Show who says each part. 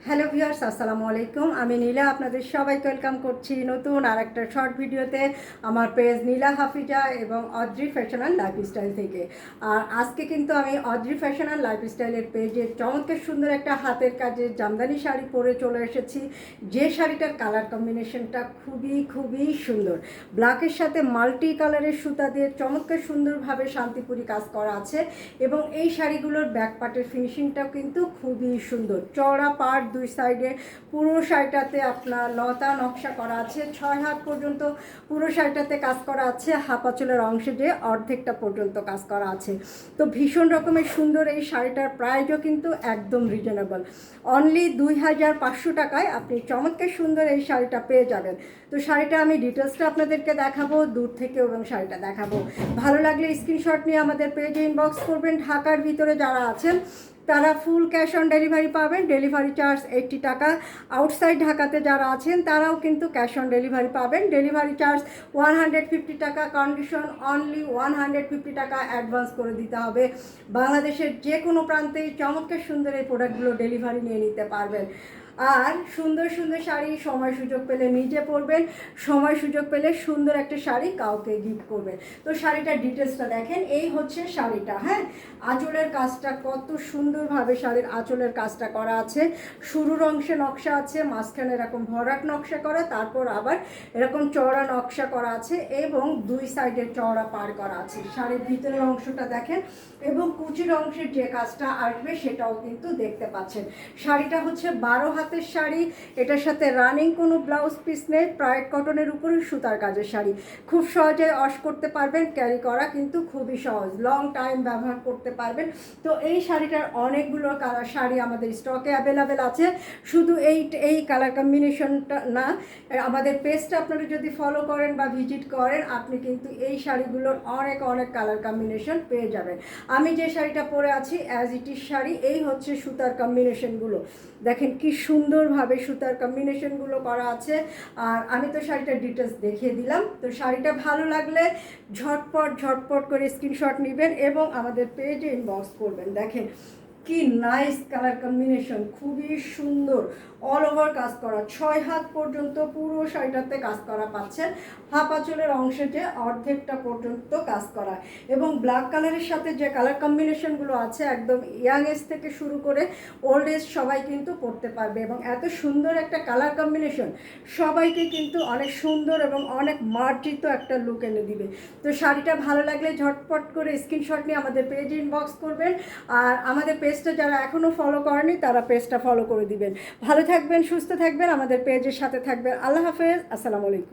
Speaker 1: Hello viewers, আসসালামু আলাইকুম। আমি নীলা, আপনাদের সবাইকে ওয়েলকাম করছি নতুন আর একটা শর্ট ভিডিওতে আমার পেজ নীলা হাফিজা এবং অদ্রি ফ্যাশন অ্যান্ড লাইফস্টাইল থেকে। আর আজকে কিন্তু আমি অদ্রি ফ্যাশন অ্যান্ড লাইফস্টাইলের পেজে চমৎকার সুন্দর একটা হাতের কাজের জামদানি শাড়ি পরে চলে এসেছি। যে শাড়িটার কালার কম্বিনেশনটা খুবই সুন্দর, ব্ল্যাকের সাথে মাল্টি কালারের সুতা দিয়ে চমৎকার সুন্দরভাবে শান্তিপুরি কাজ করা আছে এবং এই শাড়িগুলোর ব্যাক পার্টের ফিনিশিংটাও কিন্তু খুবই সুন্দর। চওড়া পাড় দুই সাইডে, পুরো শাড়িটাতে আপনার লতা নকশা করা আছে, 6 হাত পর্যন্ত পুরো শাড়িটাতে কাজ করা আছে, হাফ আঁচলের অংশে যে অর্ধেকটা পর্যন্ত কাজ করা আছে। তো ভীষণ রকমের সুন্দর এই শাড়িটার প্রাইসও কিন্তু একদম রিজনেবল, অনলি 2500 টাকায় আপনি চমৎকার সুন্দর এই শাড়িটা পেয়ে যাবেন। তো শাড়িটা আমি ডিটেলসটা আপনাদেরকে দেখাবো দূর থেকে এবং শাড়িটা দেখাবো। ভালো লাগলে স্ক্রিনশট নিয়ে আমাদের পেজে ইনবক্স করবেন। ঢাকার ভিতরে যারা আছেন তারা ফুল ক্যাশ অন ডেলিভারি পাবেন, ডেলিভারি চার্জ 80 টাকা। আউটসাইড ঢাকাতে যারা আছেন তারাও কিন্তু ক্যাশ অন ডেলিভারি পাবেন, ডেলিভারি চার্জ 150 টাকা। কন্ডিশন অনলি 150 টাকা অ্যাডভান্স করে দিতে হবে। বাংলাদেশের যে কোনো প্রান্তেই চমৎকার সুন্দর এই প্রোডাক্টগুলো ডেলিভারি নিয়ে নিতে পারবেন। আর সুন্দর সুন্দর শাড়ি সময় সুযোগ পেলে নিজে পরবেন, সময় সুযোগ পেলে সুন্দর একটা শাড়ি কাউকে গিফট করবেন। তো শাড়িটার ডিটেলসটা দেখেন, এই হচ্ছে শাড়িটা। হ্যাঁ, আঁচলের কাজটা কত সুন্দরভাবে শাড়ির আঁচলের কাজটা করা আছে। শুরুর অংশে নকশা আছে, মাঝখানে এরকম ভরাট নকশা করা, তারপর আবার এরকম চওড়া নকশা করা আছে এবং দুই সাইডে চওড়া পার করা আছে। শাড়ির ভিতরের অংশটা দেখেন এবং কুচির অংশের যে কাজটা আসবে সেটাও কিন্তু দেখতে পাচ্ছেন। শাড়িটা হচ্ছে 12 হাতের শাড়ি, এটার সাথে রানিং কোনো ব্লাউজ পিস নেই, প্রাইড কটনের উপরে সুতার কাজের শাড়ি। খুব সহজে ওয়াশ করতে পারবেন, ক্যারি করা কিন্তু খুবই সহজ, লং টাইম ব্যবহার করতে পারবেন। তো এই শাড়িটার অনেকগুলো কালার শাড়ি আমাদের স্টকে অ্যাভেলেবেল আছে। শুধু এই কালার কম্বিনেশনটা না, আমাদের পেজটা আপনারা যদি ফলো করেন বা ভিজিট করেন আপনি কিন্তু এই শাড়িগুলোর অনেক কালার কম্বিনেশন পেয়ে যাবেন। আমি যে শাড়িটা পরে আছি অ্যাজ ইট ইজ শাড়ি, এই হচ্ছে সুতার কম্বিনেশনগুলো। দেখেন কি সুন্দরভাবে সুতার কম্বিনেশনগুলো করা আছে। আর আমি তো শাড়িটার ডিটেলস দেখিয়ে দিলাম। তো শাড়িটা ভালো লাগলে ঝটপট করে স্ক্রিনশট নেবেন এবং আমাদের পেজে ইনবক্স করবেন। দেখেন কি নাইস কালার কম্বিনেশন, খুবই সুন্দর, অল ওভার কাজ করা, 6 হাত পর্যন্ত পুরো শাড়িটাতে কাজ করা পাচ্ছেন। হাফ আঁচলের অংশে যে অর্ধেকটা পর্যন্ত কাজ করা এবং ব্ল্যাক কালারের সাথে যে কালার কম্বিনেশনগুলো আছে একদম ইয়াং এজ থেকে শুরু করে ওল্ড এজ সবাই কিন্তু পরতে পারবে এবং এত সুন্দর একটা কালার কম্বিনেশন সবাইকে কিন্তু অনেক সুন্দর এবং অনেক মার্জিত একটা লুক এনে দিবে। তো শাড়িটা ভালো লাগলে ঝটপট করে স্ক্রিনশট নিয়ে আমাদের পেজে ইনবক্স করবেন। আর আমাদের পেজটা যারা এখনও ফলো করেনি তারা পেজটা ফলো করে দিবেন। ভালো থাকবেন, সুস্থ থাকবেন, আমাদের পেজের সাথে থাকবেন। আল্লাহ হাফেজ, আসসালামু আলাইকুম।